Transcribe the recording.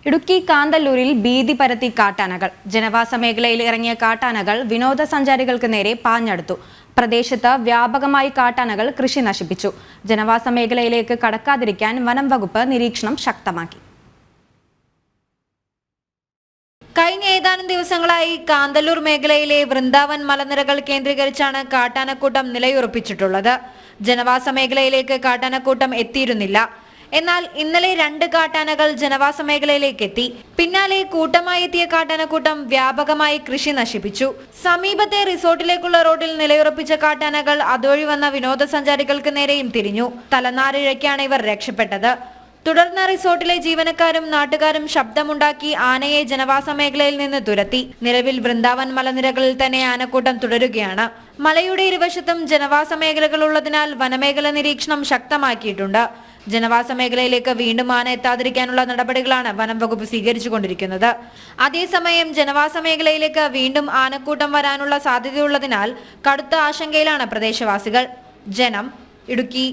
ഇടുക്കി കാന്തല്ലൂരിൽ ഭീതി പരത്തി കാട്ടാനകൾ. ജനവാസ മേഖലയിൽ ഇറങ്ങിയ കാട്ടാനകൾ വിനോദസഞ്ചാരികൾക്ക് നേരെ പാഞ്ഞടുത്തു. പ്രദേശത്ത് വ്യാപകമായി കാട്ടാനകൾ കൃഷി നശിപ്പിച്ചു. ജനവാസ മേഖലയിലേക്ക് കടക്കാതിരിക്കാൻ വനം വകുപ്പ് നിരീക്ഷണം ശക്തമാക്കി. കഴിഞ്ഞ ഏതാനും ദിവസങ്ങളായി കാന്തല്ലൂർ മേഖലയിലെ വൃന്ദാവൻ മലനിരകൾ കേന്ദ്രീകരിച്ചാണ് കാട്ടാനക്കൂട്ടം നിലയുറപ്പിച്ചിട്ടുള്ളത്. ജനവാസ മേഖലയിലേക്ക് കാട്ടാനക്കൂട്ടം എത്തിയിരുന്നില്ല. എന്നാൽ ഇന്നലെ 2 കാട്ടാനകൾ ജനവാസ മേഖലയിലേക്ക് എത്തി. പിന്നാലെ കൂട്ടമായി എത്തിയ കാട്ടാനക്കൂട്ടം വ്യാപകമായി കൃഷി നശിപ്പിച്ചു. സമീപത്തെ റിസോർട്ടിലേക്കുള്ള റോഡിൽ നിലയുറപ്പിച്ച കാട്ടാനകൾ അതുവഴി വന്ന വിനോദസഞ്ചാരികൾക്ക് നേരെയും തിരിഞ്ഞു. തലനാരിഴയ്ക്കാണ് ഇവർ രക്ഷപ്പെട്ടത്. തുടർന്ന് റിസോർട്ടിലെ ജീവനക്കാരും നാട്ടുകാരും ശബ്ദമുണ്ടാക്കി ആനയെ ജനവാസ മേഖലയിൽ നിന്ന് തുരത്തി. നിലവിൽ വൃന്ദാവൻ മലനിരകളിൽ തന്നെ ആനക്കൂട്ടം തുടരുകയാണ്. മലയുടെ ഇരുവശത്തും ജനവാസ മേഖലകൾ ഉള്ളതിനാൽ വനമേഖല നിരീക്ഷണം ശക്തമാക്കിയിട്ടുണ്ട്. ജനവാസ മേഖലയിലേക്ക് വീണ്ടും ആന എത്താതിരിക്കാനുള്ള നടപടികളാണ് വനം വകുപ്പ് സ്വീകരിച്ചുകൊണ്ടിരിക്കുന്നത്. അതേസമയം ജനവാസ മേഖലയിലേക്ക് വീണ്ടും ആനക്കൂട്ടം വരാനുള്ള സാധ്യതയുള്ളതിനാൽ കടുത്ത ആശങ്കയിലാണ് പ്രദേശവാസികൾ. ജനം, ഇടുക്കി.